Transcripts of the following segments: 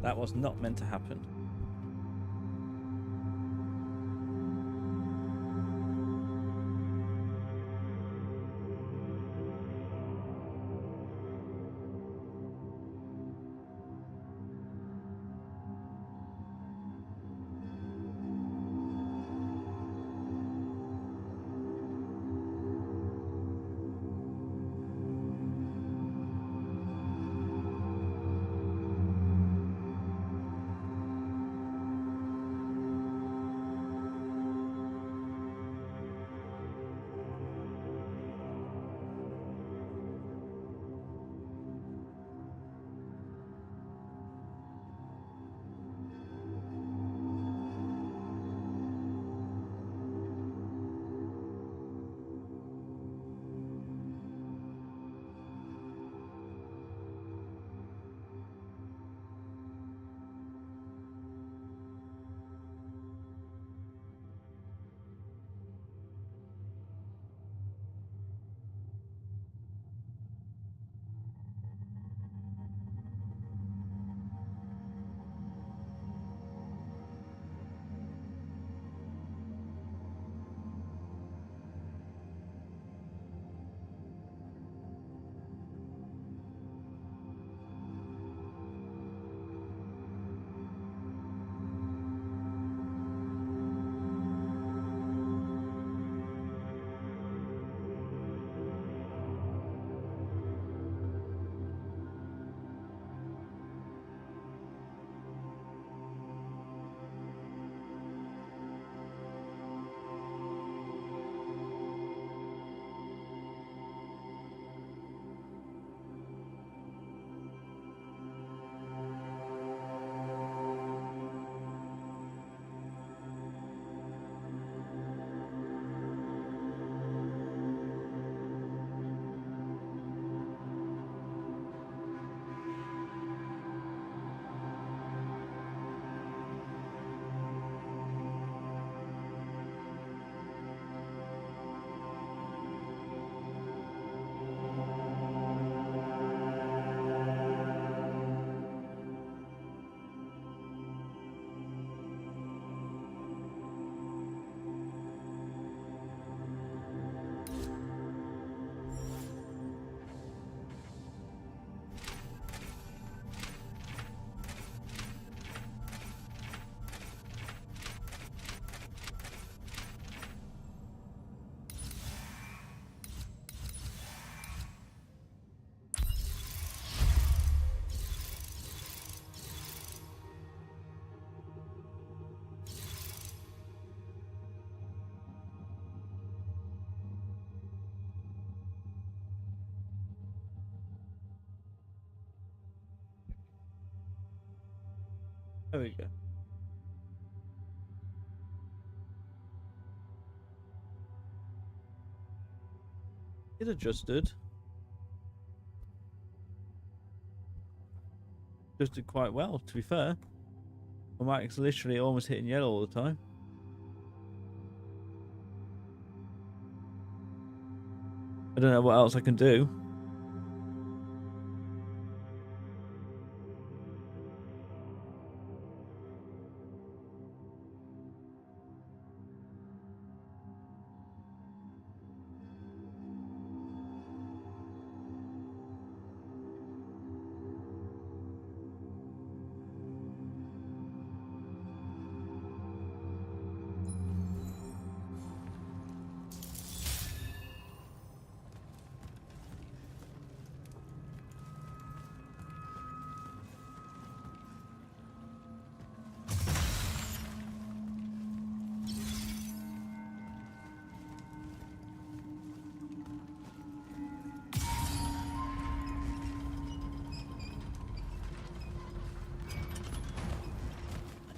That was not meant to happen. There we go. It adjusted. Adjusted quite well, to be fair. My mic's literally almost hitting yellow all the time. I don't know what else I can do.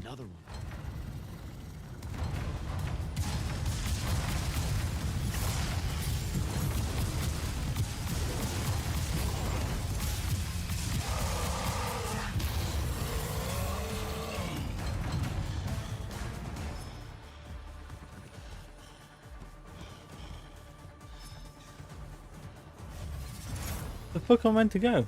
Another one. The fuck am I meant to go?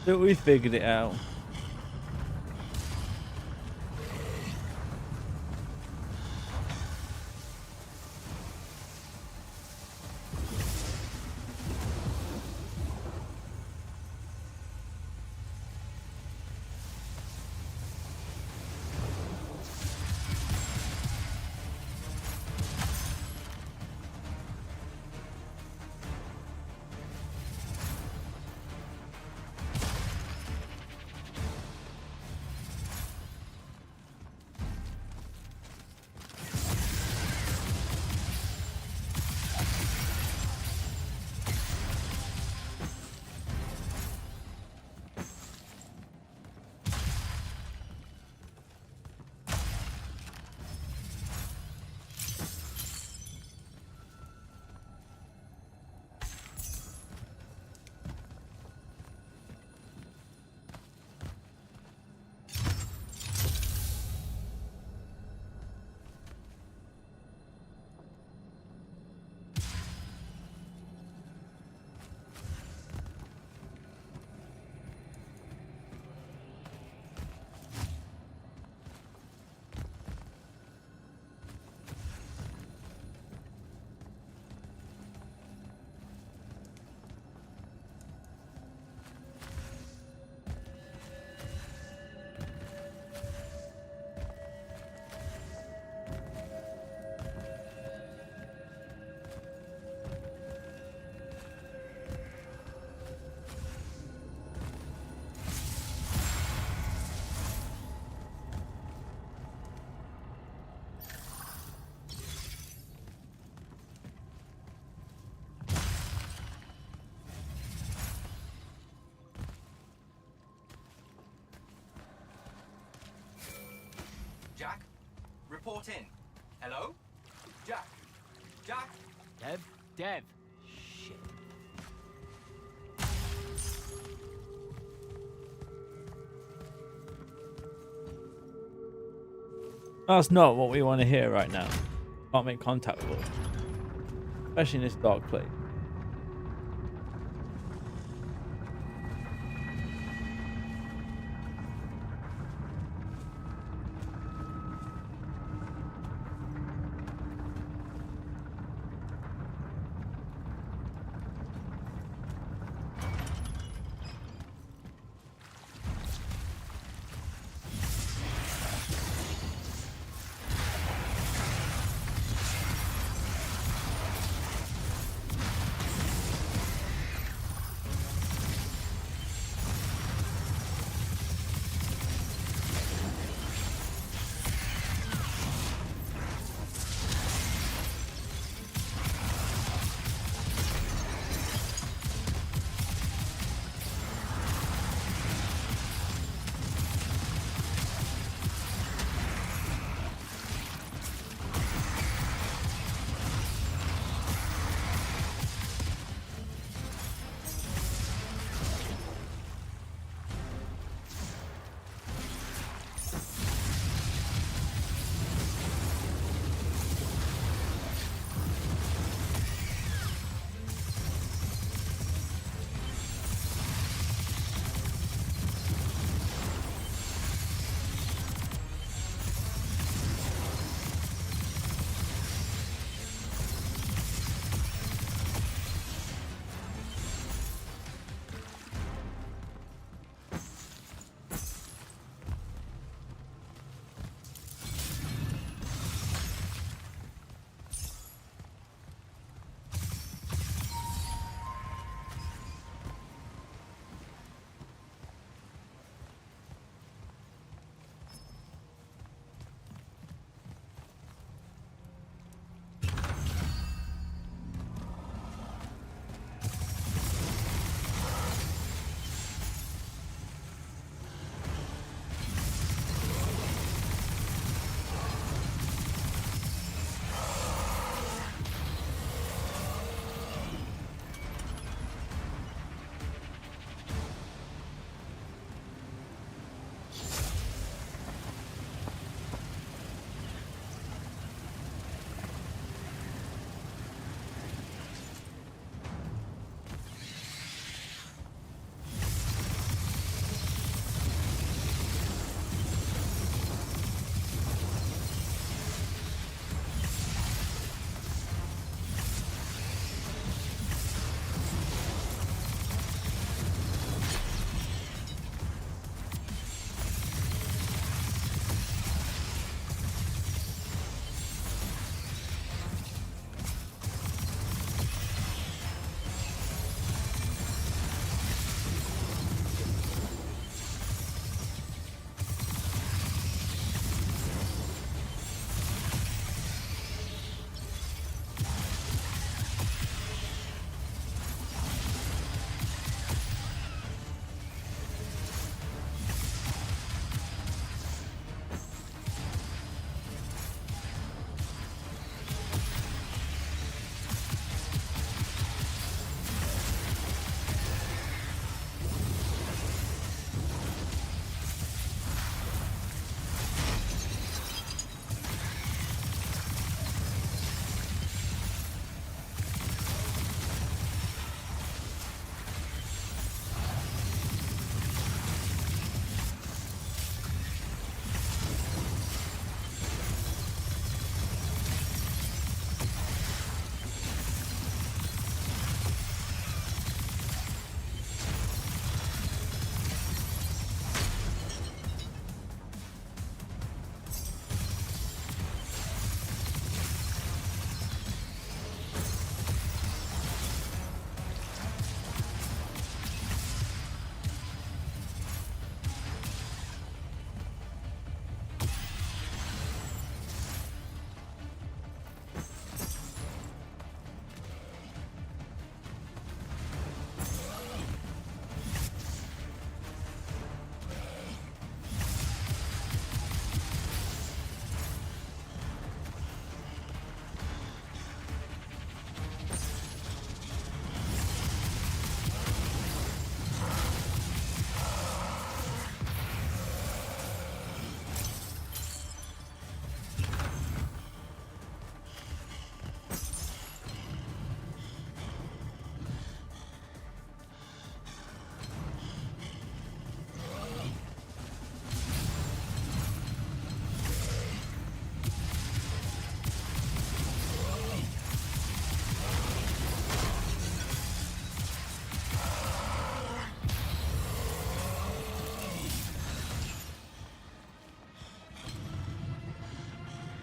But we figured it out. Jack, report in. Hello? Jack? Jack? Dev. Shit. That's not what we want to hear right now. Can't make contact with us. Especially in this dark place.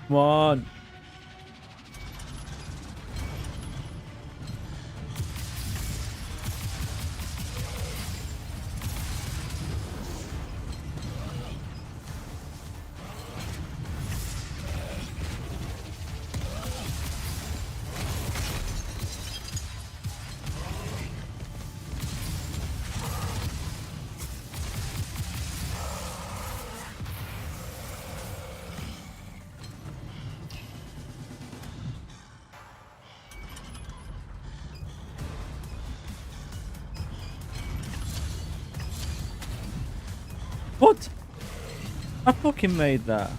Come on. What? I fucking made that.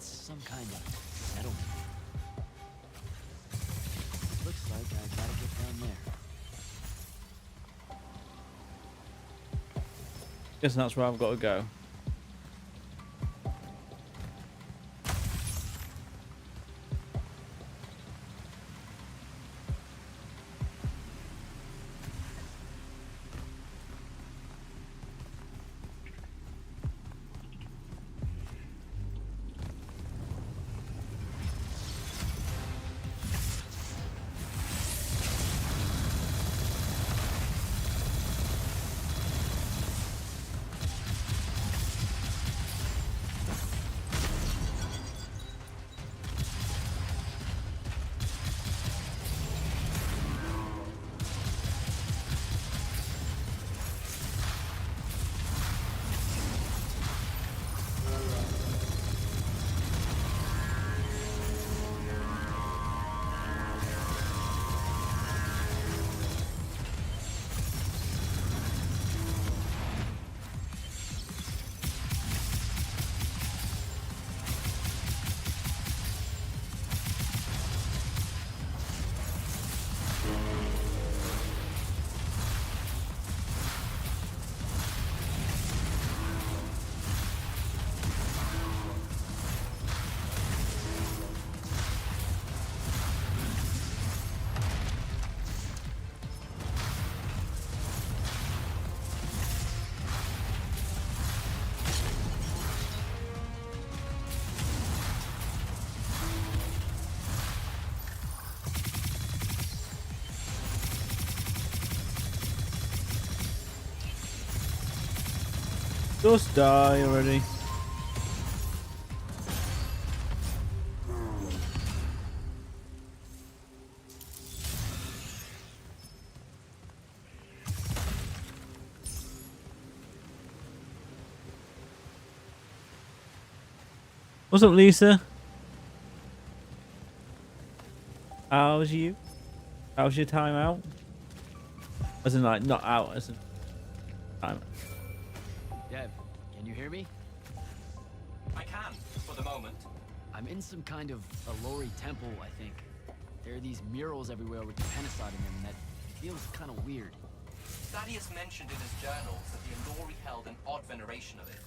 Some kind of settlement. Looks like I gotta get down there. Guess that's where I've got to go. Just die already. What's up, Lisa? How's you? How's your time out? As in, like, not out, as in time. Dev, can you hear me? I can, for the moment. I'm in some kind of Allori temple, I think. There are these murals everywhere with the Penasod in them, and that feels kind of weird. Thaddeus mentioned in his journals that the Allori held an odd veneration of it.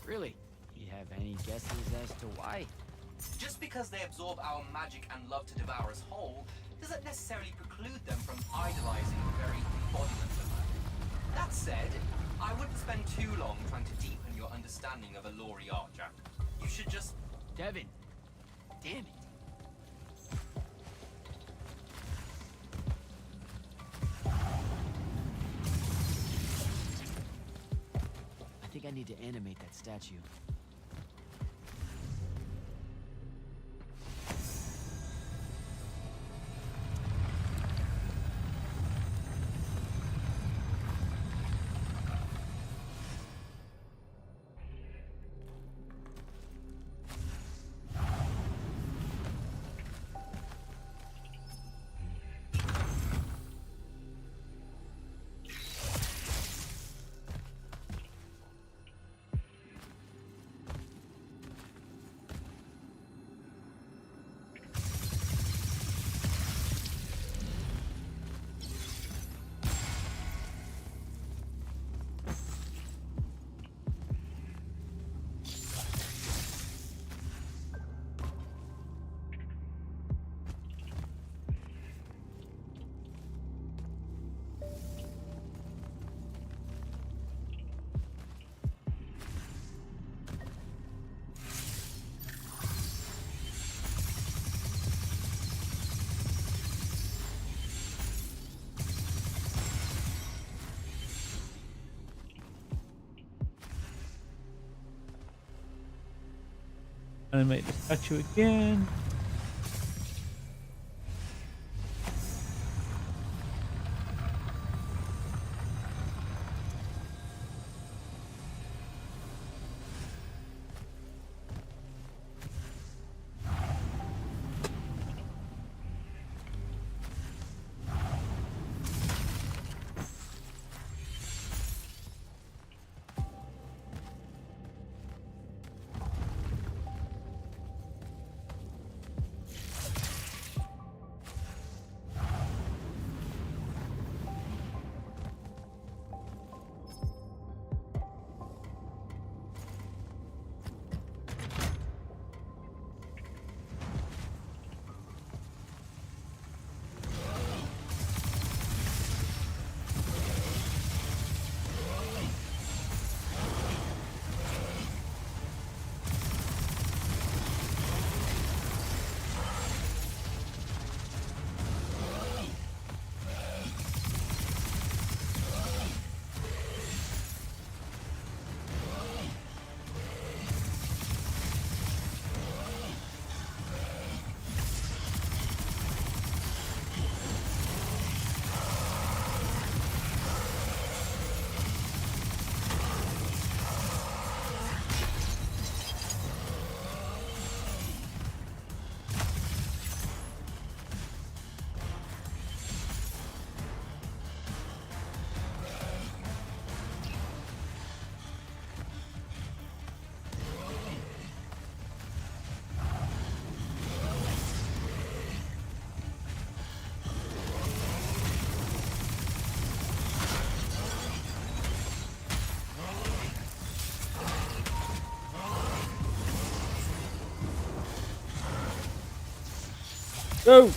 Really? Do you have any guesses as to why? Just because they absorb our magic and love to devour us whole, doesn't necessarily preclude them from idolizing the very embodiment of her. That said, I wouldn't spend too long trying to deepen your understanding of Allori art, Jack. You should just... Devin! Damn it! I think I need to animate that statue. Animate the statue again. Go!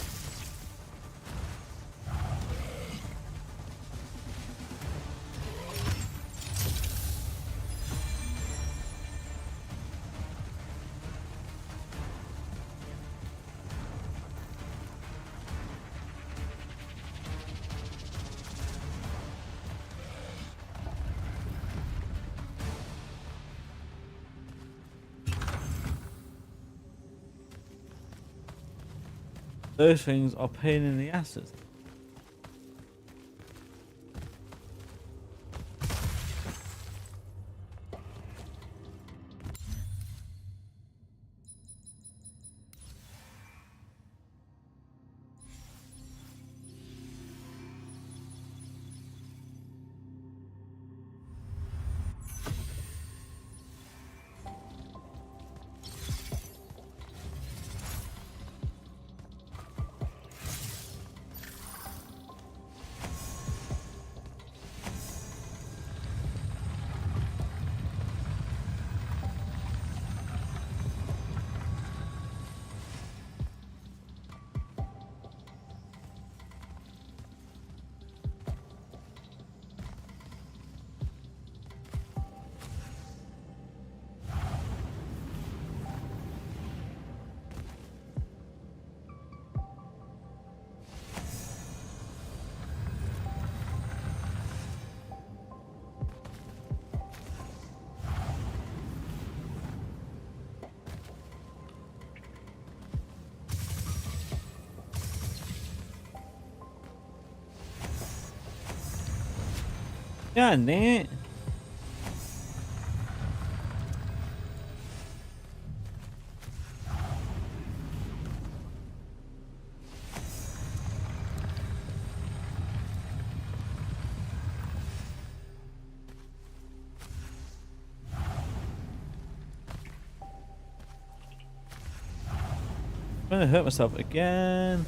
Those things are pain in the asses. Yeah, Nate. I'm gonna hurt myself again.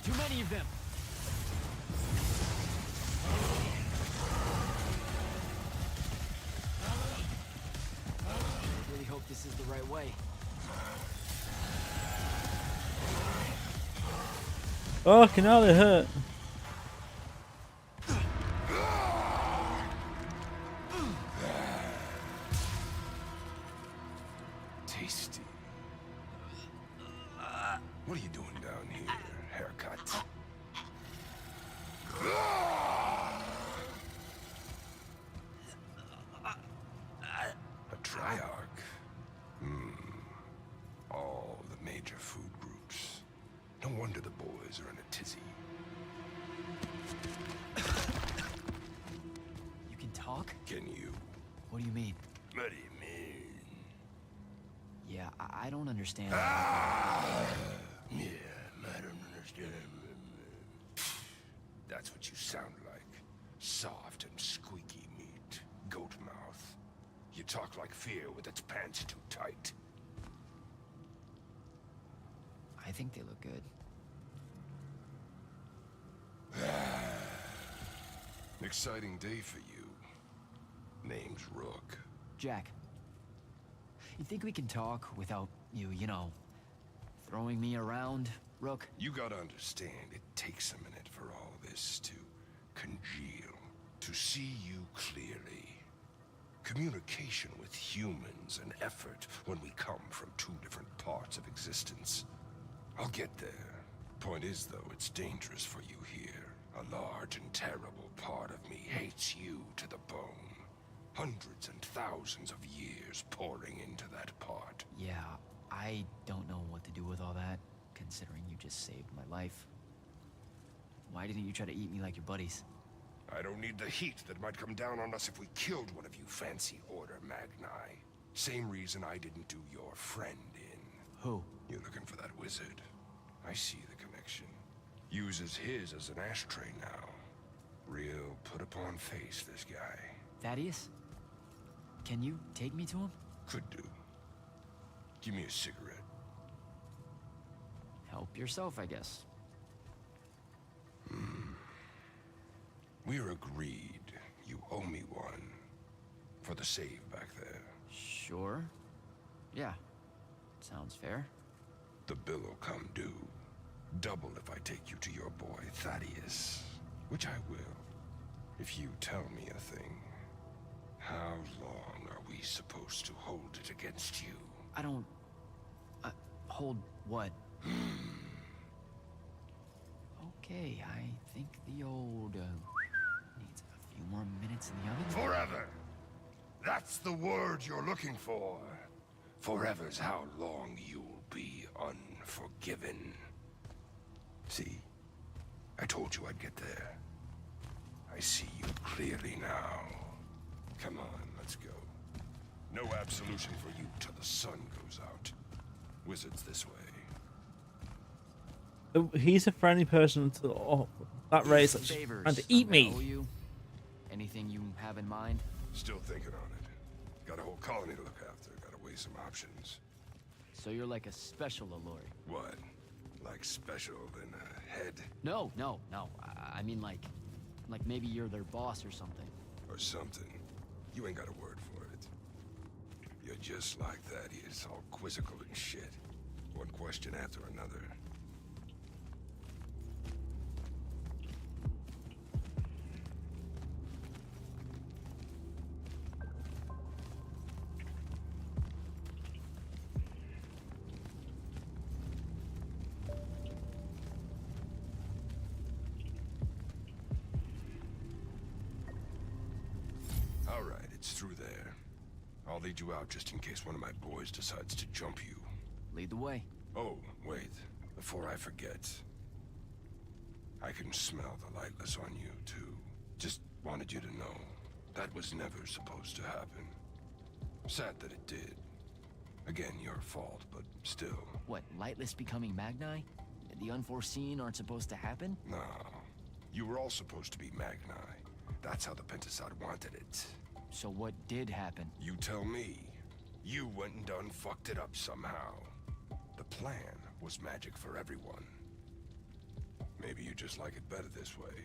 Too many of them. I really hope this is the right way. Fucking hell, they hurt. Tasty. What are you doing down here? Haircut. A triarch. All the major food groups. No wonder the boys are in a tizzy. You can talk? Can you? What do you mean? What do you mean? Yeah, I don't understand. Yeah, I don't understand. That's what you sound like. Soft and squeaky meat. Goat mouth. You talk like fear with its pants too tight. I think they look good. Exciting day for you. Name's Rook. Jack, you think we can talk without you know, throwing me around, Rook? You gotta understand, it takes a minute for all this to congeal, to see you clearly. Communication with humans, an effort when we come from two different parts of existence. I'll get there. Point is, though, it's dangerous for you here. A large and terrible part of me hates you to the bone. Hundreds and thousands of years pouring into that part. Yeah, I don't know what to do with all that. considering you just saved my life. Why didn't you try to eat me like your buddies? I don't need the heat that might come down on us if we killed one of you fancy Order Magni. Same reason I didn't do your friend in. Who? You're looking for that wizard. I see the connection. Uses his as an ashtray now. Real put-upon face, this guy. Thaddeus? Can you take me to him? Could do. Give me a cigarette. Help yourself, I guess. We're agreed. You owe me one. For the save back there. Sure. Yeah. Sounds fair. The bill'll come due. Double if I take you to your boy, Thaddeus. Which I will. If you tell me a thing. How long are we supposed to hold it against you? I don't... hold what? Okay, I think the old, needs a few more minutes in the oven. Forever! That's the word you're looking for. Forever's how long you'll be unforgiven. See? I told you I'd get there. I see you clearly now. Come on, let's go. No absolution for you till the sun goes out. Wizards this way. He's a friendly person to that race that's Favors trying to eat I'm me. gonna owe you. Anything you have in mind? Still thinking on it. Got a whole colony to look after. Gotta weigh some options. So you're like a special Alluri. What? Like special than a head? No. I mean like maybe you're their boss or something. Or something. You ain't got a word for it. You're just like that. He's all quizzical and shit. One question after another. All right, it's through there. I'll lead you out just in case one of my boys decides to jump you. Lead the way. Oh, wait. Before I forget. I can smell the lightless on you, too. Just wanted you to know. That was never supposed to happen. Sad that it did. Again, your fault, but still. What, Lightless becoming Magni? The unforeseen aren't supposed to happen? No. You were all supposed to be Magni. That's how the Pentasod wanted it. So what did happen? You tell me. You went and done fucked it up somehow. The plan was magic for everyone. Maybe you just like it better this way.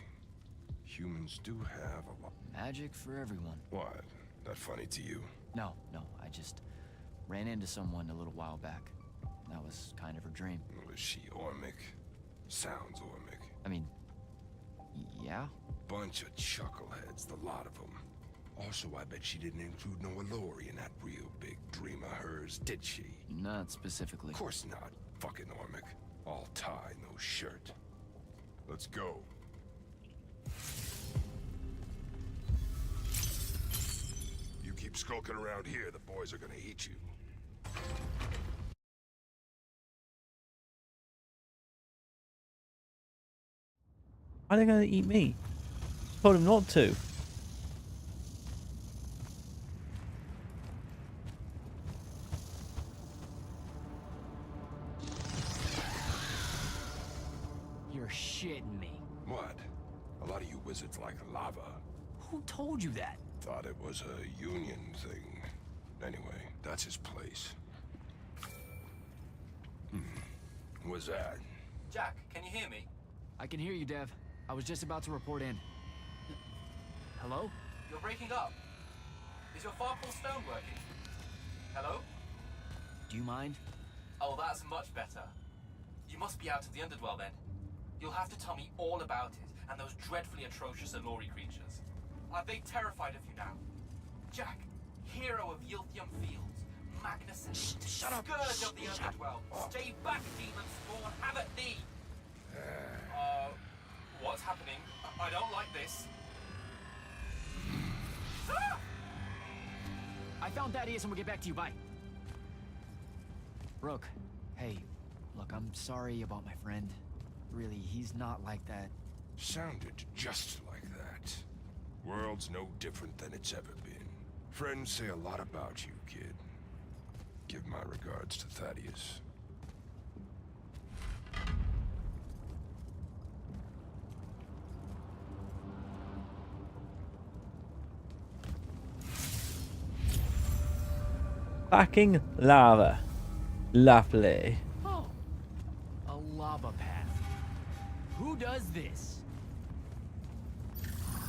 Humans do have a lot. Magic for everyone. What? That funny to you? No, I just ran into someone a little while back. That was kind of her dream. Was she Ormic? Sounds Ormic. I mean, yeah? Bunch of chuckleheads, the lot of them. Also, I bet she didn't include no Alluri in that real big dream of hers, did she? Not specifically. Of course not. Fucking Ormic. All tie, no shirt. Let's go. You keep skulking around here, the boys are gonna eat you. Why are they going to eat me? Told him not to. You're shitting me. What? A lot of you wizards like lava. Who told you that? Thought it was a union thing. Anyway, that's his place. What's that? Jack, can you hear me? I can hear you, Dev. I was just about to report in. Hello? You're breaking up. Is your Farpool stone working? Hello? Do you mind? Oh, that's much better. You must be out of the Underdwell then. You'll have to tell me all about it, and those dreadfully atrocious Alluri creatures. Are they terrified of you now? Jack, hero of Yilthium Fields, magnificent, Shut up. scourge of the Underdwell. Stay back, demon spawn, have at thee! What's happening? I don't like this. Ah! I found Thaddeus and we'll get back to you. Bye. Brooke, hey, look, I'm sorry about my friend. Really, he's not like that. Sounded just like that. World's no different than it's ever been. Friends say a lot about you, kid. Give my regards to Thaddeus. Fucking lava. Lovely. Oh, a lava path. Who does this?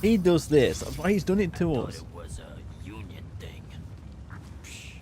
He does this. That's why he's done it to us. It was a union thing. Psh.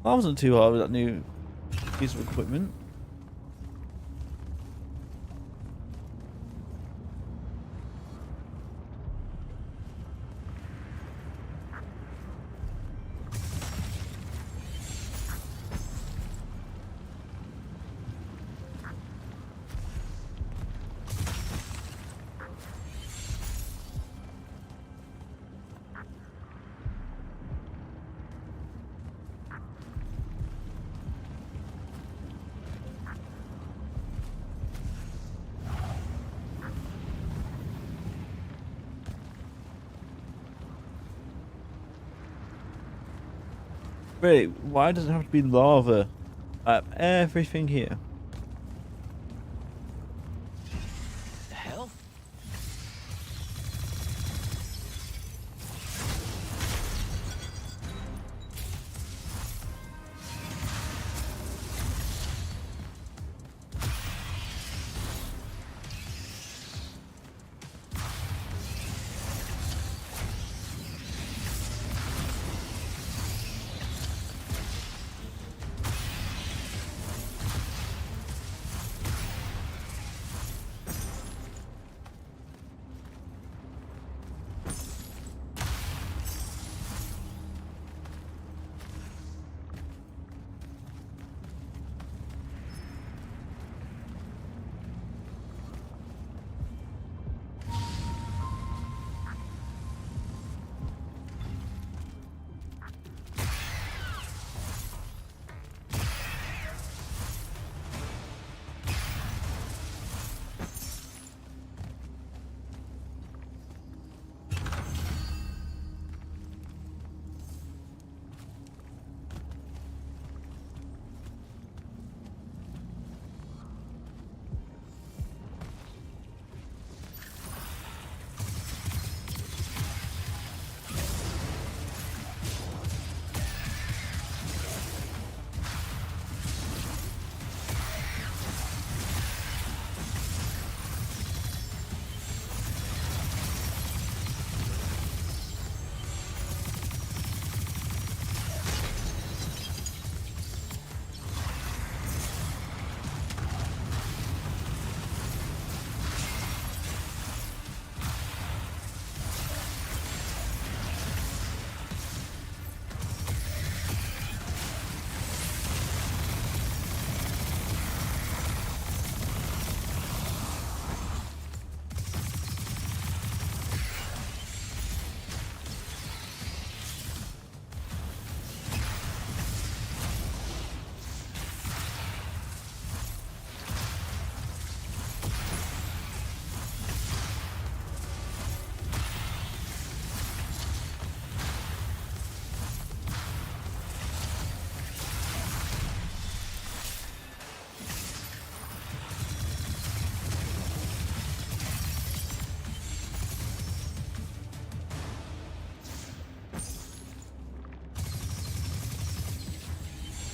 That wasn't too hard with that new piece of equipment. Wait, why does it have to be lava? Everything here. The hell?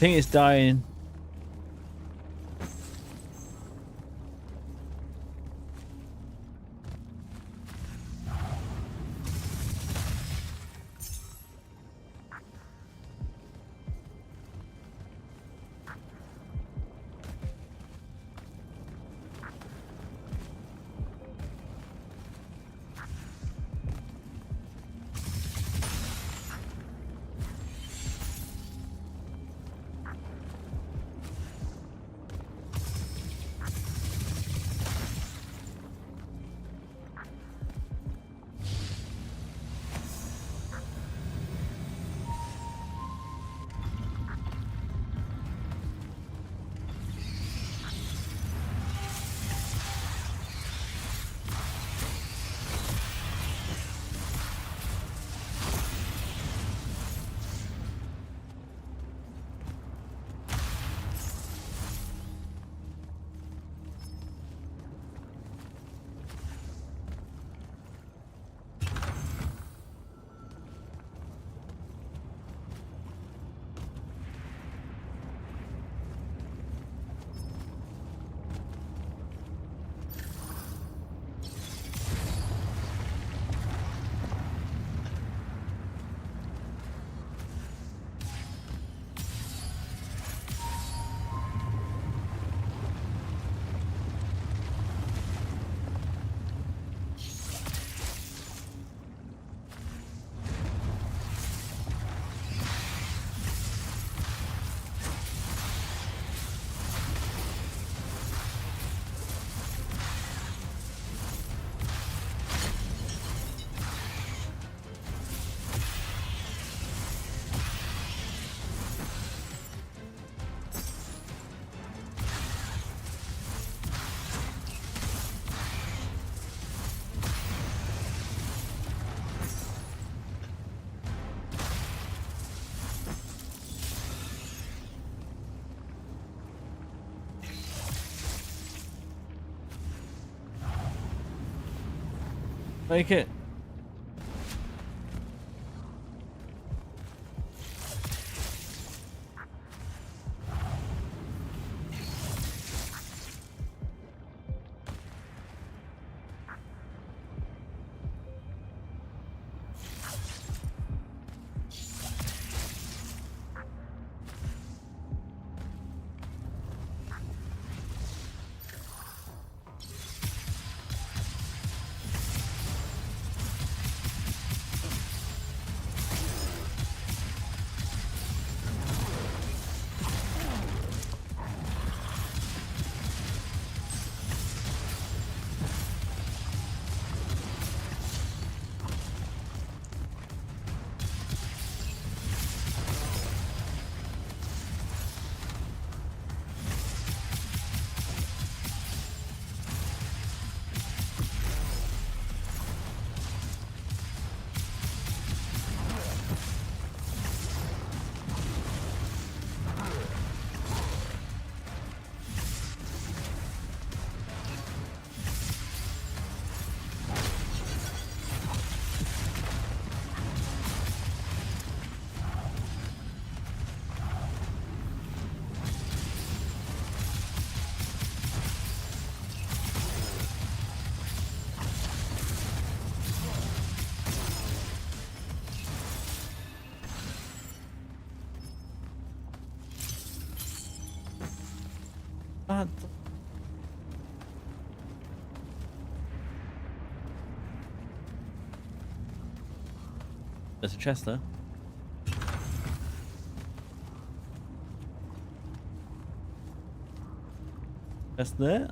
think it's dying. Make it. Ah, there's a chest there. Chest there.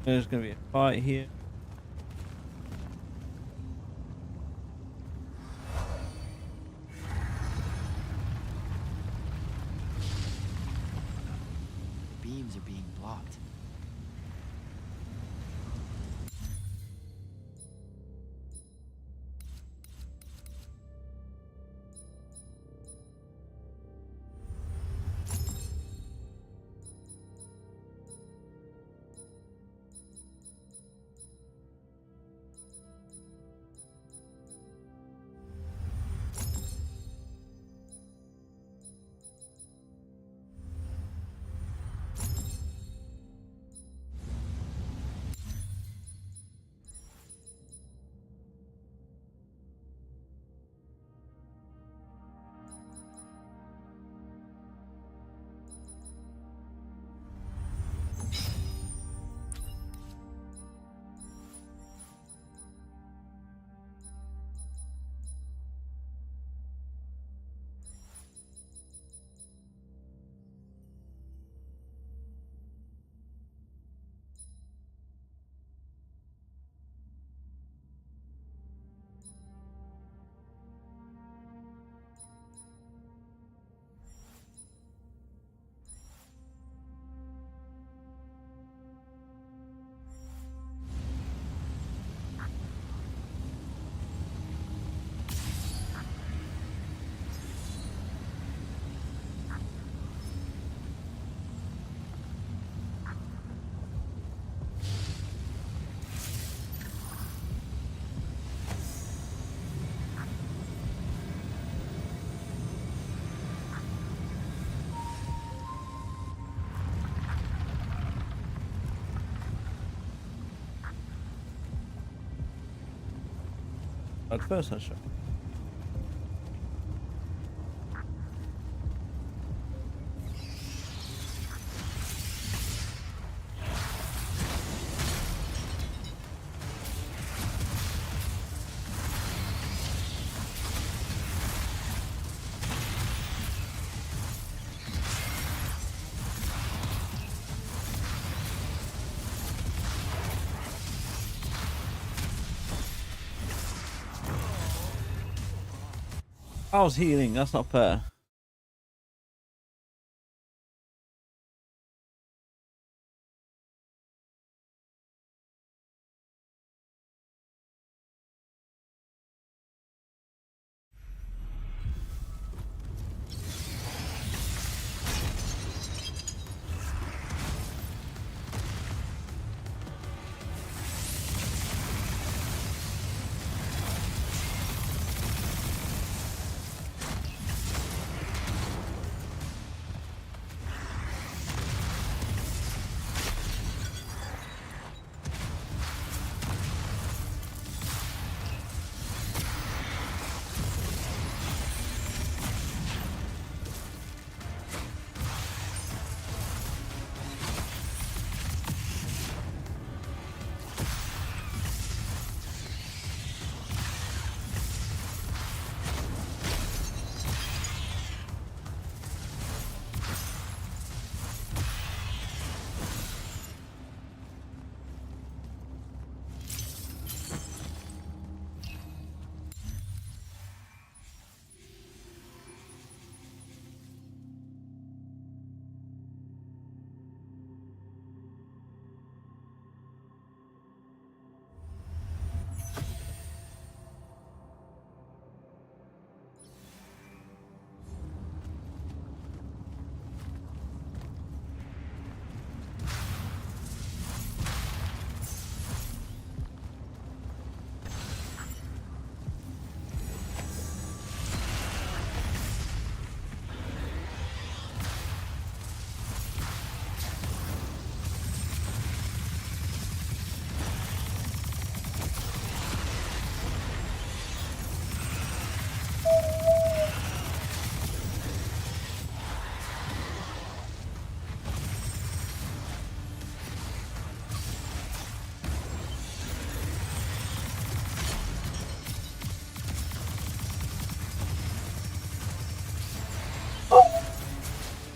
There's gonna be a fight here. Beams are being blocked. At first, I shot. I was healing. That's not fair.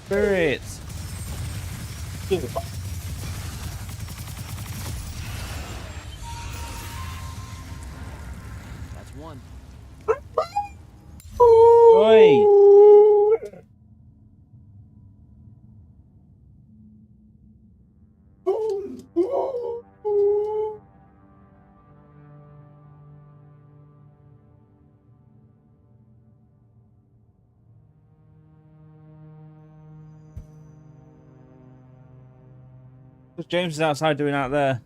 Spirits. What's James is outside doing out there?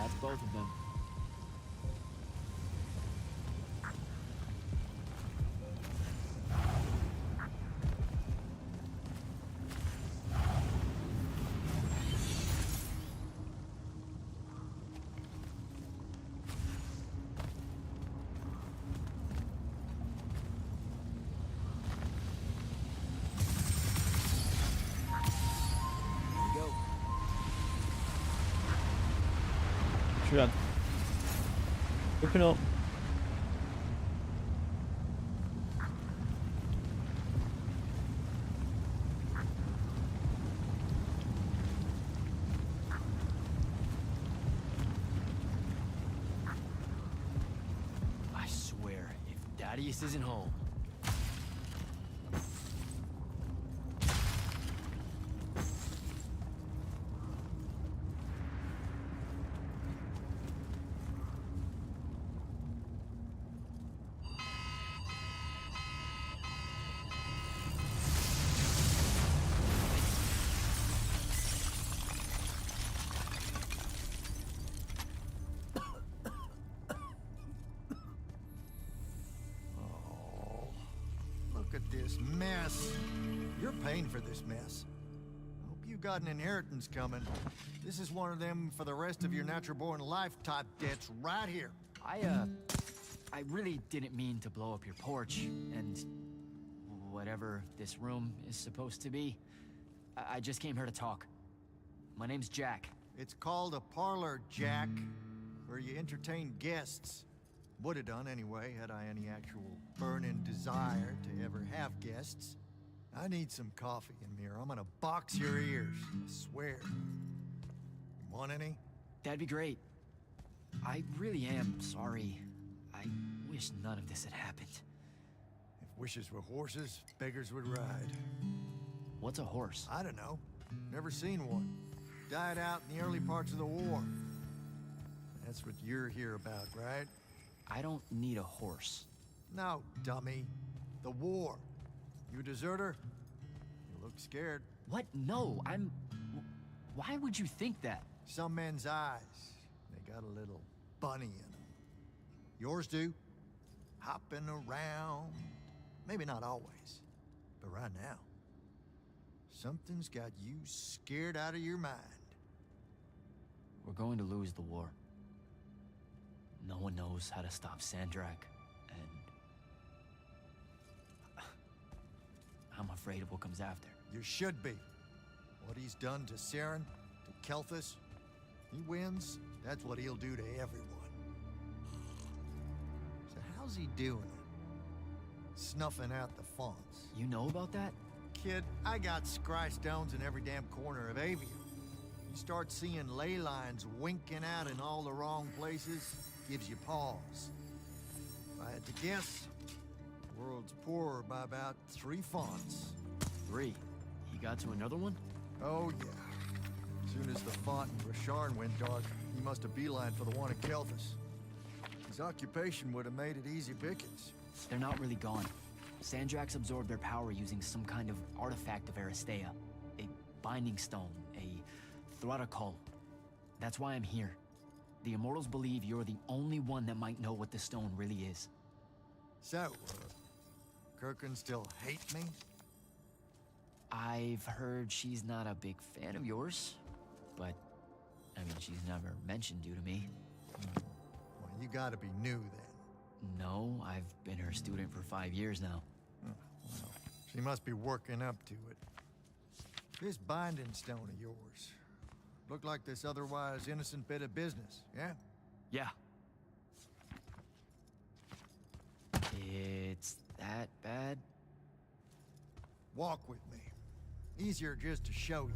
That's both of them. Here we go. Should open up. I swear, if Thaddeus isn't home. Look at this mess. You're paying for this mess. Hope you got an inheritance coming. This is one of them for the rest of your natural-born life type debts right here. I really didn't mean to blow up your porch, and whatever this room is supposed to be. I just came here to talk. My name's Jack. It's called a parlor, Jack, where you entertain guests. Would have done anyway, had I any actual burning desire to ever have guests. I need some coffee in here. I'm gonna box your ears, I swear. Want any? That'd be great. I really am sorry. I wish none of this had happened. If wishes were horses, beggars would ride. What's a horse? I don't know. Never seen one. Died out in the early parts of the war. That's what you're here about, right? I don't need a horse. No, dummy. The war. You a deserter? You look scared. What? No, Why would you think that? Some men's eyes, they got a little bunny in them. Yours do. Hopping around. Maybe not always, but right now. Something's got you scared out of your mind. We're going to lose the war. No one knows how to stop Sandrak, and I'm afraid of what comes after. You should be. What he's done to Saren, to Kelthus, he wins, that's what he'll do to everyone. So how's he doing it? Snuffing out the fonts. You know about that? Kid, I got scry stones in every damn corner of Avium. You start seeing ley lines winking out in all the wrong places, gives you pause. If I had to guess, the world's poorer by about 3 fonts. 3. He got to another one? Oh, yeah. As soon as the font in Rasharn went dark, he must have beelined for the one at Kelthus. His occupation would have made it easy pickings. They're not really gone. Sandraks absorbed their power using some kind of artifact of Aristea. A binding stone, a Throttacol. That's why I'm here. The Immortals believe you're the only one that might know what the stone really is. So, Kirkin still hate me? I've heard she's not a big fan of yours, but, I mean, she's never mentioned you to me. Well, you gotta be new then. No, I've been her student for 5 years now. Well, she must be working up to it. This binding stone of yours, look like this otherwise innocent bit of business, yeah? Yeah. It's that bad? Walk with me. Easier just to show you.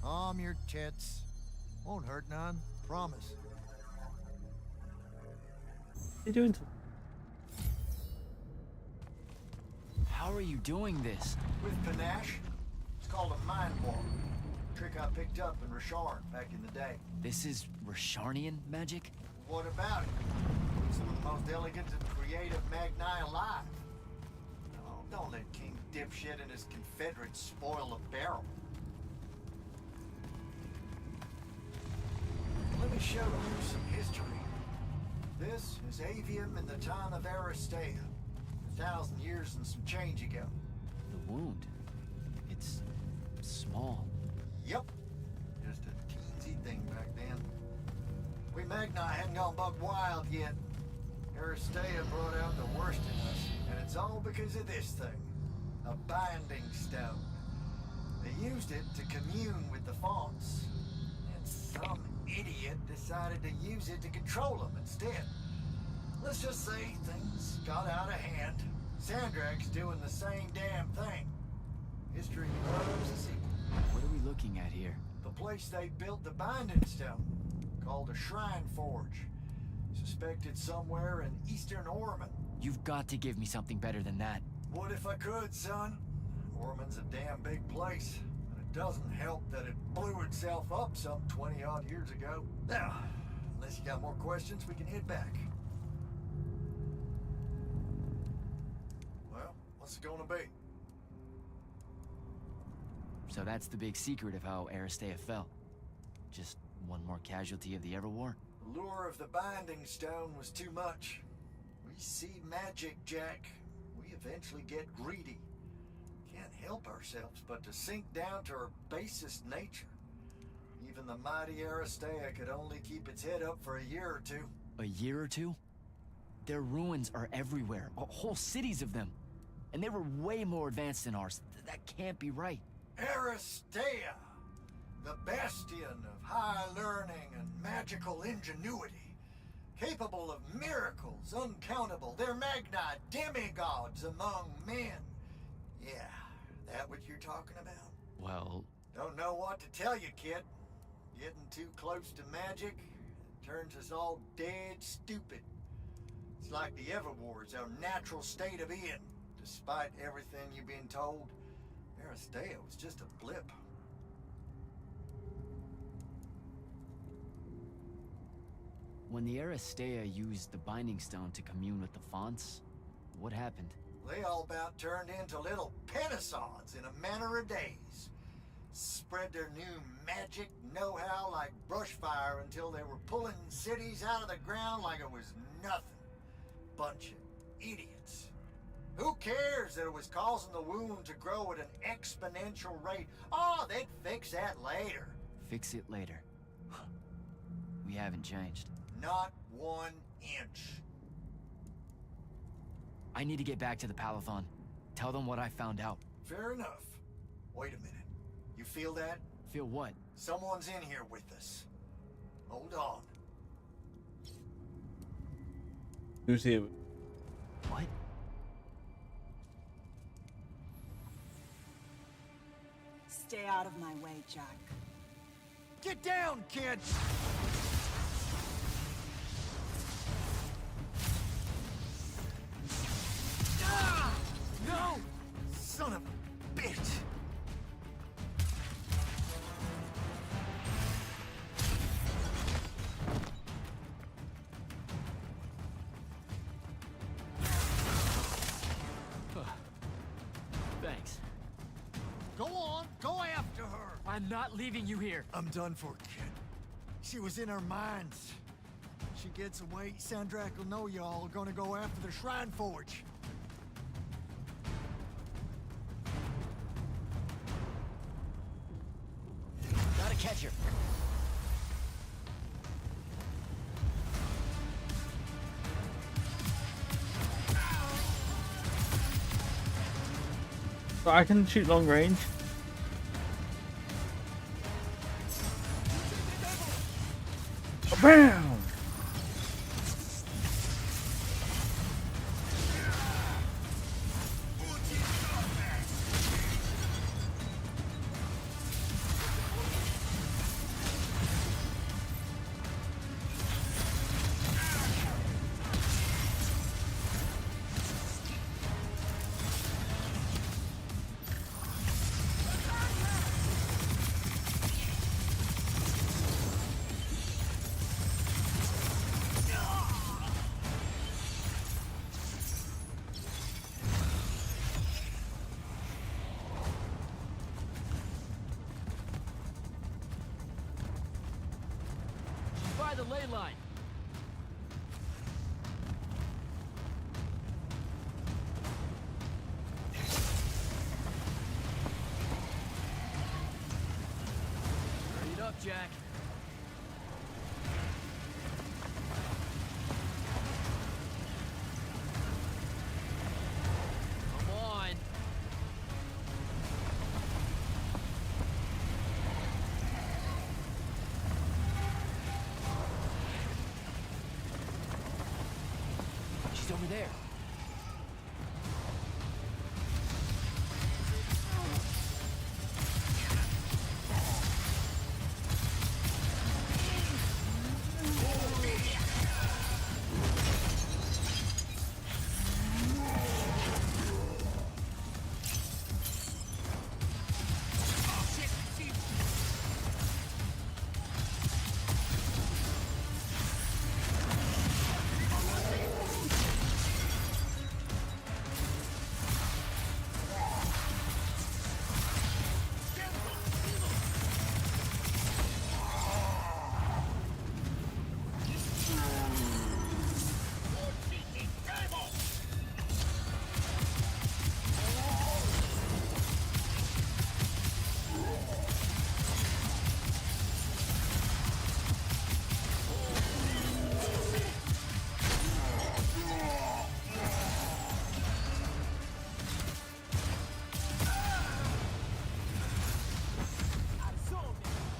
Calm your tits. Won't hurt none, promise. What are you doing? How are you doing this? With panache, it's called a mind warp. Trick I picked up in Rasharn back in the day. This is Rasharnian magic? What about it? Some of the most elegant and creative Magni alive. Oh, don't let King Dipshit and his Confederates spoil the barrel. Let me show you some history. This is Aveum in the time of Aristea. 1,000 years and some change ago. The wound. It's small. Yep. Just a teensy thing back then. We Magni hadn't gone buck wild yet. Aristea brought out the worst in us, and it's all because of this thing. A binding stone. They used it to commune with the fonts. And some idiot decided to use it to control them instead. Let's just say things got out of hand. Sandrak's doing the same damn thing. History loves a sequel. What are we looking at here? The place they built the binding stone, called a shrine forge. Suspected somewhere in eastern Orman. You've got to give me something better than that. What if I could, son? Orman's a damn big place. And it doesn't help that it blew itself up some 20-odd years ago. Now, unless you got more questions, we can head back. Well, what's it gonna be? So that's the big secret of how Aristea fell. Just one more casualty of the Everwar? The lure of the binding stone was too much. We see magic, Jack. We eventually get greedy. Can't help ourselves but to sink down to our basest nature. Even the mighty Aristea could only keep its head up for a year or two. A year or two? Their ruins are everywhere. Whole cities of them. And they were way more advanced than ours. That can't be right. Aristea, the bastion of high learning and magical ingenuity, capable of miracles uncountable. They're Magni demigods among men. Yeah, that what you're talking about? Well, Don't know what to tell you, kid. Getting too close to magic turns us all dead stupid. It's like the Everwar's our natural state of being. Despite everything you've been told, Aristea was just a blip. When the Aristea used the Binding Stone to commune with the fonts, what happened? They all about turned into little pentasauds in a matter of days. Spread their new magic know-how like brushfire until they were pulling cities out of the ground like it was nothing. Bunch of idiots. Who cares that it was causing the wound to grow at an exponential rate? Oh, they'd fix that later. Fix it later. We haven't changed. Not 1 inch. I need to get back to the Palathon. Tell them what I found out. Fair enough. Wait a minute. You feel that? Feel what? Someone's in here with us. Hold on. Who's here? What? Stay out of my way, Jack. Get down, kid! Ah! No! Son of a bitch! Thanks. Go on, go after her! I'm not leaving you here. I'm done for, kid. She was in our minds. She gets away, Sandrak will know y'all are gonna go after the Shrine Forge. Gotta catch her. But I can shoot long range. Bam! By the ley line. Hurry it up, Jack. Come on. She's over there.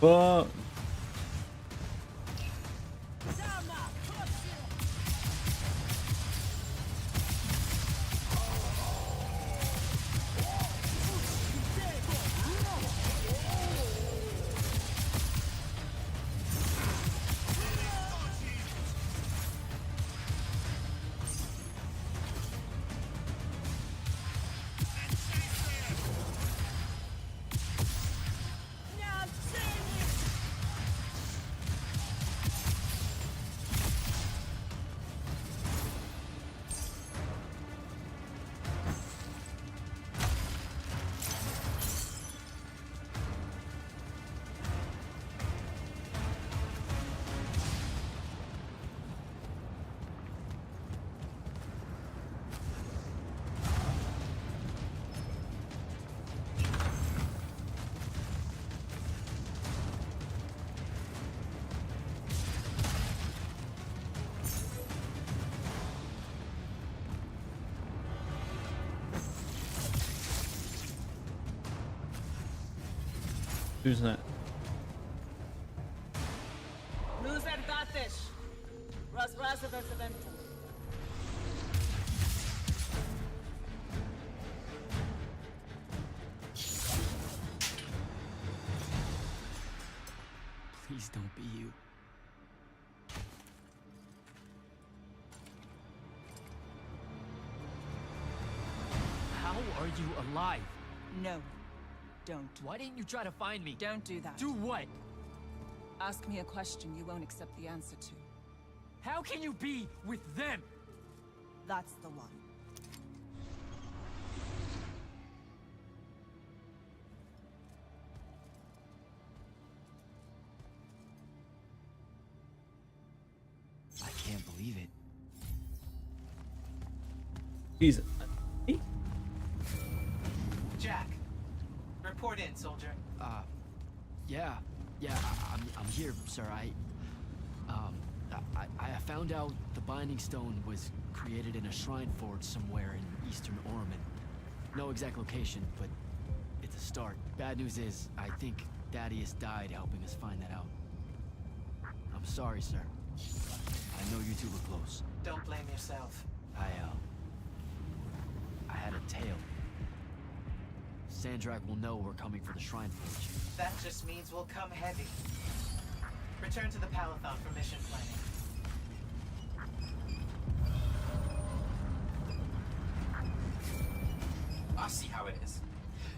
But Who's that? Please don't be you. How are you alive? No. Don't. Why didn't you try to find me? Don't do that. Do what? Ask me a question you won't accept the answer to. How can you be with them? That's the one. I can't believe it. Jesus. Jack, report in, soldier. Yeah, I'm here, sir. I found out the Binding Stone was created in a shrine forge somewhere in eastern Orman. No exact location, but it's a start. Bad news is, I think Thaddeus died helping us find that out. I'm sorry, sir. I know you two were close. Don't blame yourself. I had a tail. Sandrak will know we're coming for the shrine forge. That just means we'll come heavy. Return to the Palathon for mission planning. I see how it is.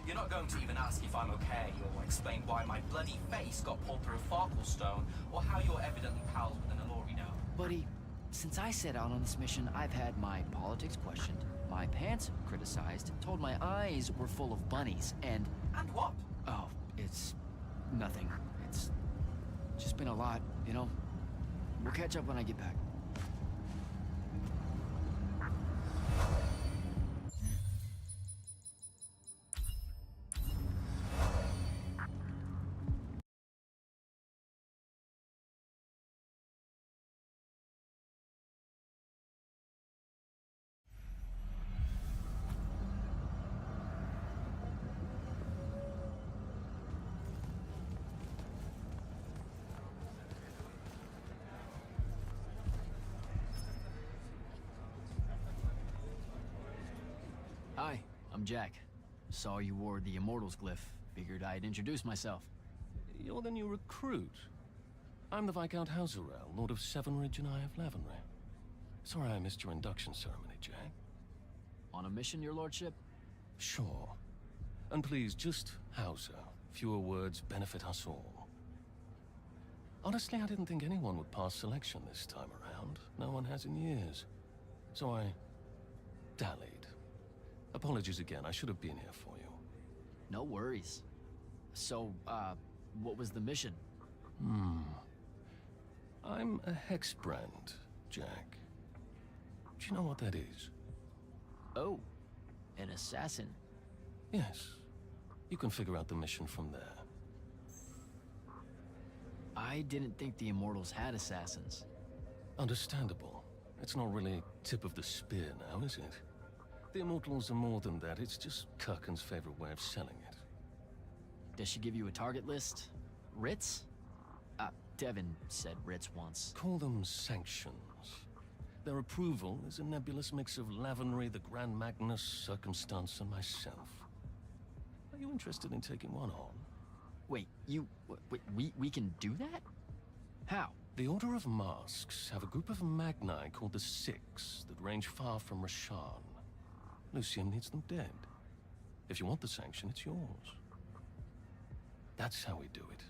You're not going to even ask if I'm okay, or explain why my bloody face got pulled through a Farkle stone, or how you're evidently pals with an Alorino. Buddy, since I set out on this mission, I've had my politics questioned, my pants criticized, told my eyes were full of bunnies, and... And what? Oh, it's... nothing. It's... just been a lot, you know? We'll catch up when I get back. Hi, I'm Jack. Saw you wore the Immortals glyph. Figured I'd introduce myself. You're the new recruit. I'm the Viscount Hauserel, Lord of Sevenridge and Eye of Lavenry. Sorry I missed your induction ceremony, Jack. On a mission, your lordship? Sure. And please, just Hauser. Fewer words benefit us all. Honestly, I didn't think anyone would pass selection this time around. No one has in years. So I dallied. Apologies again, I should have been here for you. No worries. So, what was the mission? I'm a hexbrand, Jack. Do you know what that is? Oh, an assassin. Yes. You can figure out the mission from there. I didn't think the Immortals had assassins. Understandable. It's not really tip of the spear now, is it? The Immortals are more than that. It's just Kirkin's favorite way of selling it. Does she give you a target list? Writs? Devin said writs once. Call them sanctions. Their approval is a nebulous mix of Lavenry, the Grand Magnus, Circumstance, and myself. Are you interested in taking one on? Wait, we can do that? How? The Order of Masks have a group of Magni called the Six that range far from Rasharn. Lucian needs them dead. If you want the sanction, it's yours. That's how we do it.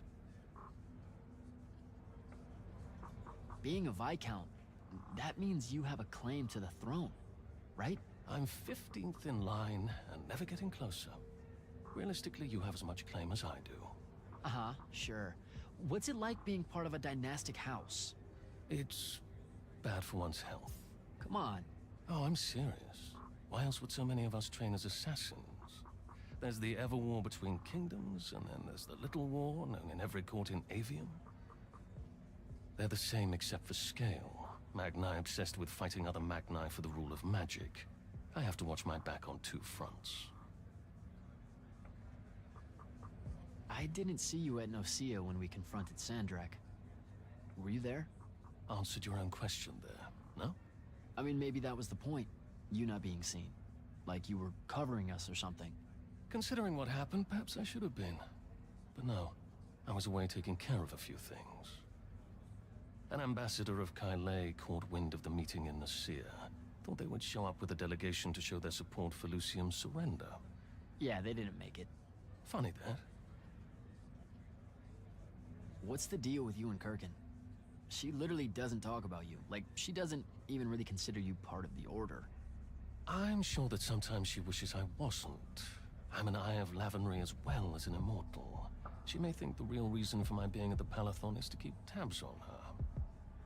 Being a Viscount, that means you have a claim to the throne, right? I'm 15th in line and never getting closer. Realistically, you have as much claim as I do. Uh-huh, sure. What's it like being part of a dynastic house? It's bad for one's health. Come on. Oh, I'm serious. Why else would so many of us train as assassins? There's the ever war between kingdoms, and then there's the little war known in every court in Avium. They're the same except for scale. Magni obsessed with fighting other Magni for the rule of magic. I have to watch my back on two fronts. I didn't see you at Nocia when we confronted Sandrak. Were you there? Answered your own question there, no? I mean, maybe that was the point. You not being seen. Like you were covering us or something. Considering what happened, perhaps I should have been. But no, I was away taking care of a few things. An ambassador of Kylay caught wind of the meeting in Nicaea. Thought they would show up with a delegation to show their support for Lucium's surrender. Yeah, they didn't make it. Funny that. What's the deal with you and Kirkin? She literally doesn't talk about you. Like, she doesn't even really consider you part of the Order. I'm sure that sometimes she wishes I wasn't. I'm an Eye of Lavenry as well as an Immortal. She may think the real reason for my being at the Palathon is to keep tabs on her.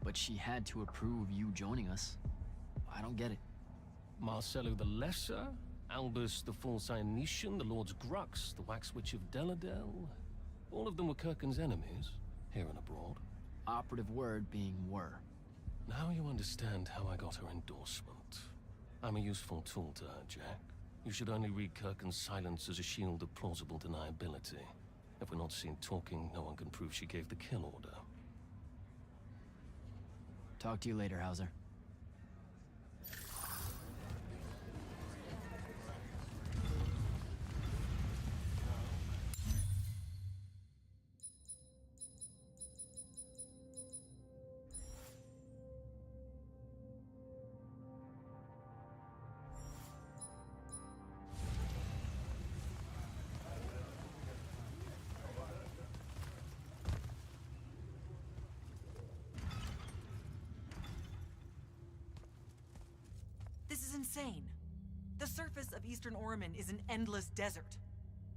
But she had to approve you joining us. I don't get it. Marcello the Lesser, Albus the False Ionetian, the Lord's Grux, the Wax Witch of Deladel. All of them were Kirkin's enemies, here and abroad. Operative word being were. Now you understand how I got her endorsement. I'm a useful tool to her, Jack. You should only read Kirkin's silence as a shield of plausible deniability. If we're not seen talking, no one can prove she gave the kill order. Talk to you later, Hauser. This is insane. The surface of Eastern Orman is an endless desert.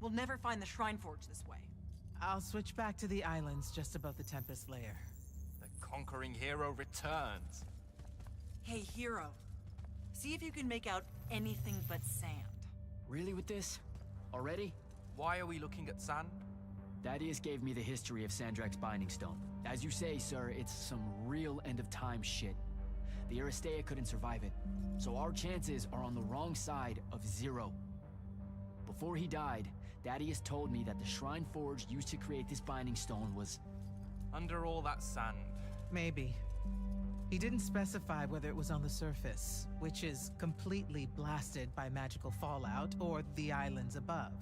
We'll never find the Shrine Forge this way. I'll switch back to the islands just above the Tempest Lair. The conquering hero returns. Hey, hero. See if you can make out anything but sand. Really with this? Already? Why are we looking at sand? Thaddeus gave me the history of Sandrak's Binding Stone. As you say, sir, it's some real end-of-time shit. The Aristea couldn't survive it, so our chances are on the wrong side of 0. Before he died, Thaddeus told me that the Shrine Forge used to create this Binding Stone was... Under all that sand. Maybe. He didn't specify whether it was on the surface, which is completely blasted by magical fallout, or the islands above,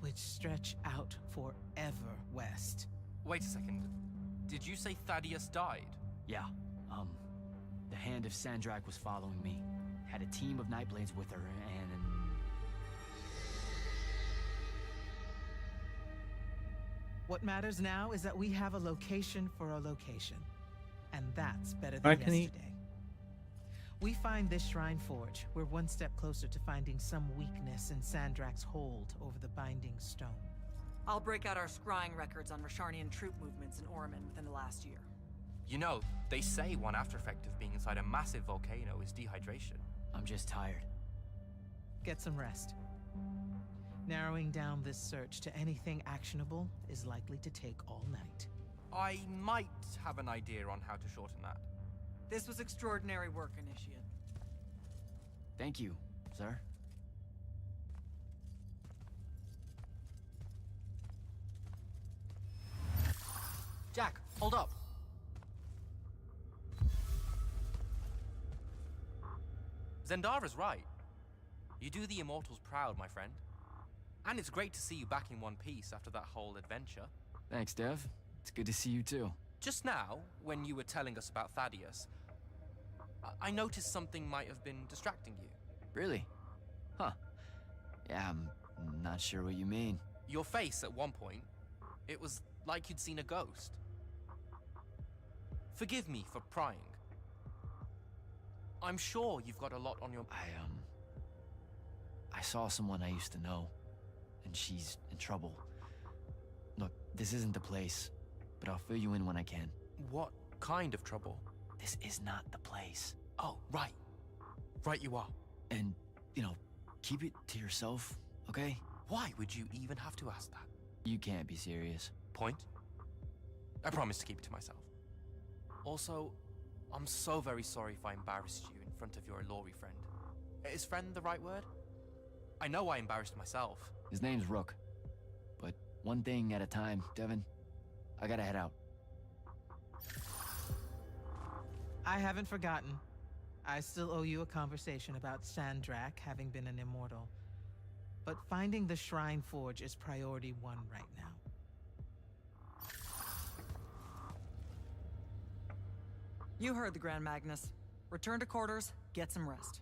which stretch out forever west. Wait a second. Did you say Thaddeus died? Yeah, the Hand of Sandrak was following me. Had a team of Nightblades with her, and... What matters now is that we have a location for a location. And that's better I than can eat. yesterday. We find this Shrine Forge, we're one step closer to finding some weakness in Sandrak's hold over the Binding Stone. I'll break out our scrying records on Rasharnian troop movements in Orman within the last year. You know, they say one after effect of being inside a massive volcano is dehydration. I'm just tired. Get some rest. Narrowing down this search to anything actionable is likely to take all night. I might have an idea on how to shorten that. This was extraordinary work, Initiate. Thank you, sir. Jack, hold up. Zendara's right. You do the Immortals proud, my friend. And it's great to see you back in one piece after that whole adventure. Thanks, Dev. It's good to see you too. Just now, when you were telling us about Thaddeus, I noticed something might have been distracting you. Really? Huh. Yeah, I'm not sure what you mean. Your face at one point, it was like you'd seen a ghost. Forgive me for prying. I'm sure you've got a lot on your... I saw someone I used to know, and she's in trouble. Look, this isn't the place, but I'll fill you in when I can. What kind of trouble? This is not the place. Oh, right. Right you are. And, keep it to yourself, okay? Why would you even have to ask that? You can't be serious. Point? I promise to keep it to myself. Also, I'm so very sorry if I embarrassed you in front of your Ilori friend. Is friend the right word? I know I embarrassed myself. His name's Rook, but One thing at a time, Devin. I gotta head out. I haven't forgotten. I still owe you a conversation about Sandrak having been an immortal. But finding the Shrine Forge is priority 1 right now. You heard the Grand Magnus. Return to quarters, get some rest.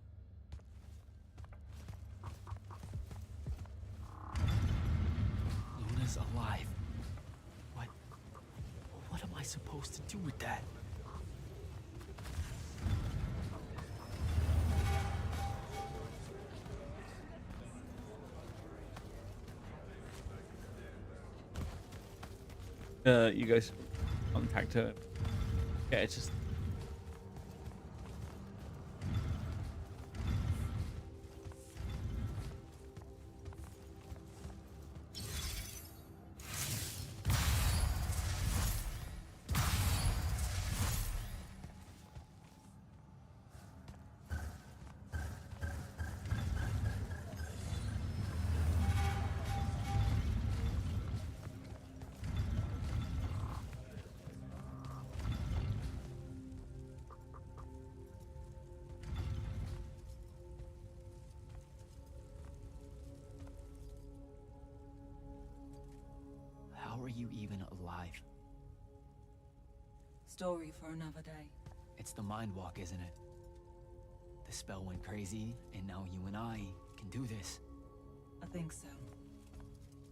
Luna's alive. What am I supposed to do with that? You guys contact her. Yeah, it's just How are you even alive? Story for another day. It's the Mind Walk, isn't it? The spell went crazy, and now you and I can do this. I think so.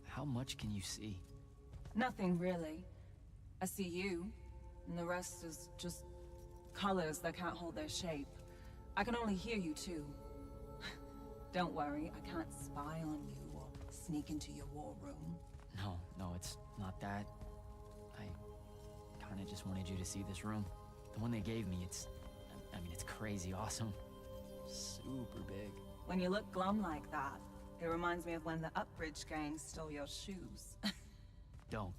How much can you see? Nothing really. I see you, and the rest is just colors that can't hold their shape. I can only hear you too. Don't worry, I can't spy on you or sneak into your war room. No, it's not that. I kinda just wanted you to see this room. The one they gave me, it's crazy awesome. Super big. When you look glum like that, it reminds me of when the Upbridge gang stole your shoes. Don't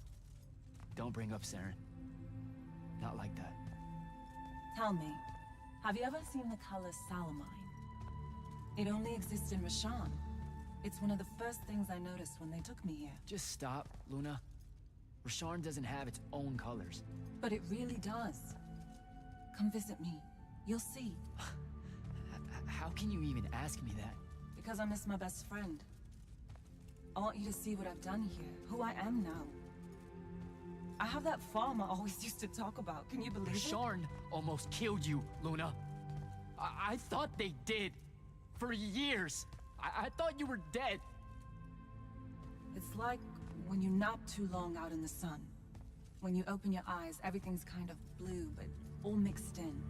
bring up Saren. Not like that. Tell me, have you ever seen the color Salamine? It only exists in Rashan. It's one of the first things I noticed when they took me here. Just stop, Luna. Rasharn doesn't have its own colors. But it really does. Come visit me. You'll see. How can you even ask me that? Because I miss my best friend. I want you to see what I've done here, who I am now. I have that farm I always used to talk about. Can you believe it? Rasharn almost killed you, Luna. I thought they did. For years. I thought you were dead. It's like when you nap too long out in the sun. When you open your eyes, everything's kind of blue, but all mixed in.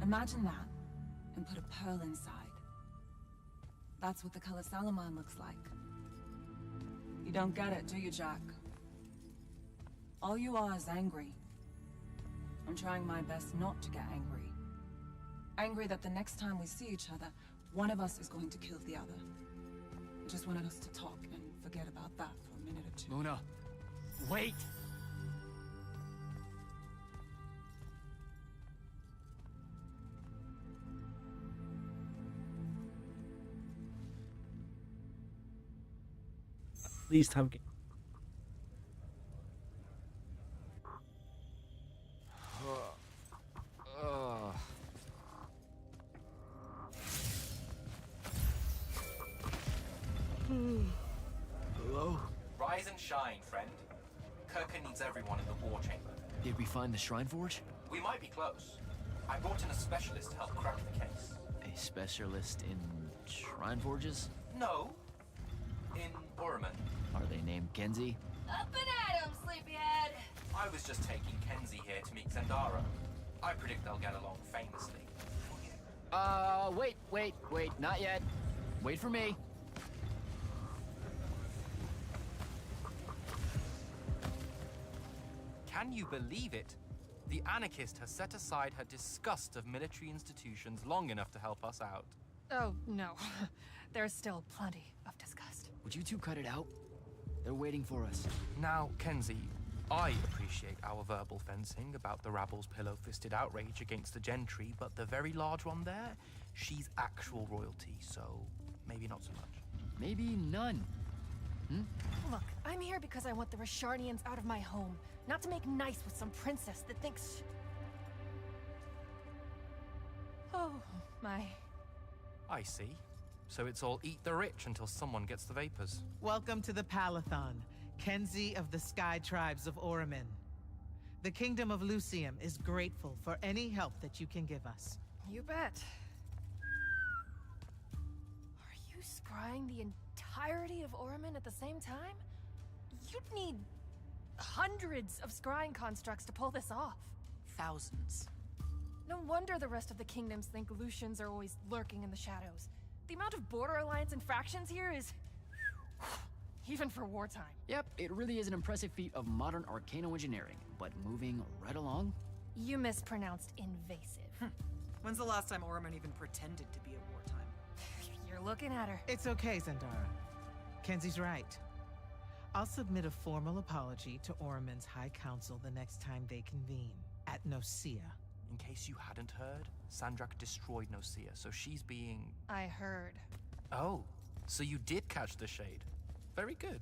Imagine that, and put a pearl inside. That's what the color Salamine looks like. You don't get it, do you, Jack? All you are is angry. I'm trying my best not to get angry. Angry that the next time we see each other, one of us is going to kill the other. I just wanted us to talk and forget about that for a minute or two. Luna, wait! at least have. Hello? Rise and shine, friend. Kirka needs everyone in the war chamber. Did we find the Shrine Forge? We might be close. I brought in a specialist to help crack the case. A specialist in Shrine Forges? No. In Uramen. Are they named Kenzie? Up and at 'em, sleepyhead! I was just taking Kenzie here to meet Zendara. I predict they'll get along famously. Wait, not yet. Wait for me. Can you believe it? The anarchist has set aside her disgust of military institutions long enough to help us out. Oh, no. There's still plenty of disgust. Would you two cut it out? They're waiting for us. Now, Kenzie, I appreciate our verbal fencing about the rabble's pillow-fisted outrage against the gentry, but the very large one there, she's actual royalty, so maybe not so much. Maybe none. Look, I'm here because I want the Rasharnians out of my home, not to make nice with some princess that thinks... Oh, my. I see. So it's all eat the rich until someone gets the vapors. Welcome to the Palathon, Kenzie of the Sky Tribes of Oramin. The Kingdom of Lucium is grateful for any help that you can give us. You bet. Are you scrying the entirety of Oramin at the same time? You'd need hundreds of scrying constructs to pull this off. Thousands. No wonder the rest of the kingdoms think Lucians are always lurking in the shadows. The amount of border alliance and factions here is... even for wartime. Yep, it really is an impressive feat of modern arcano-engineering, but moving right along. You mispronounced invasive. When's the last time Oramin even pretended to be at wartime? You're looking at her. It's okay, Zendara. Kenzie's right. I'll submit a formal apology to Oramin's High Council the next time they convene, at Nosea. In case you hadn't heard, Sandrak destroyed Nosea, so she's being... I heard. Oh, so you did catch the shade. Very good.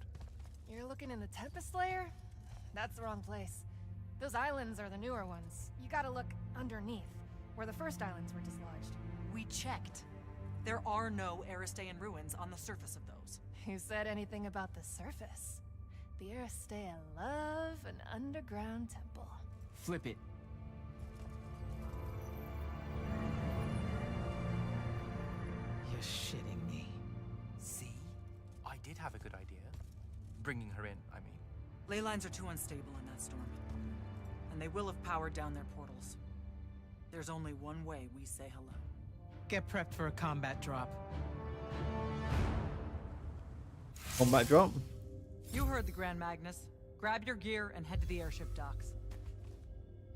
You're looking in the Tempest layer? That's the wrong place. Those islands are the newer ones. You gotta look underneath, where the first islands were dislodged. We checked. There are no Aristean ruins on the surface of those. Who said anything about the surface? The Aristeia love an underground temple. Flip it. You're shitting me. See? I did have a good idea. Bringing her in, I mean. Ley lines are too unstable in that storm. And they will have powered down their portals. There's only one way we say hello. Get prepped for a combat drop. Combat drop. You heard the Grand Magnus. Grab your gear and head to the airship docks.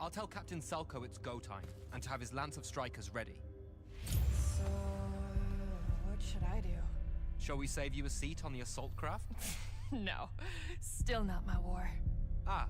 I'll tell Captain Selko it's go time, and to have his lance of strikers ready. So, what should I do? Shall we save you a seat on the assault craft? No, still not my war. Ah,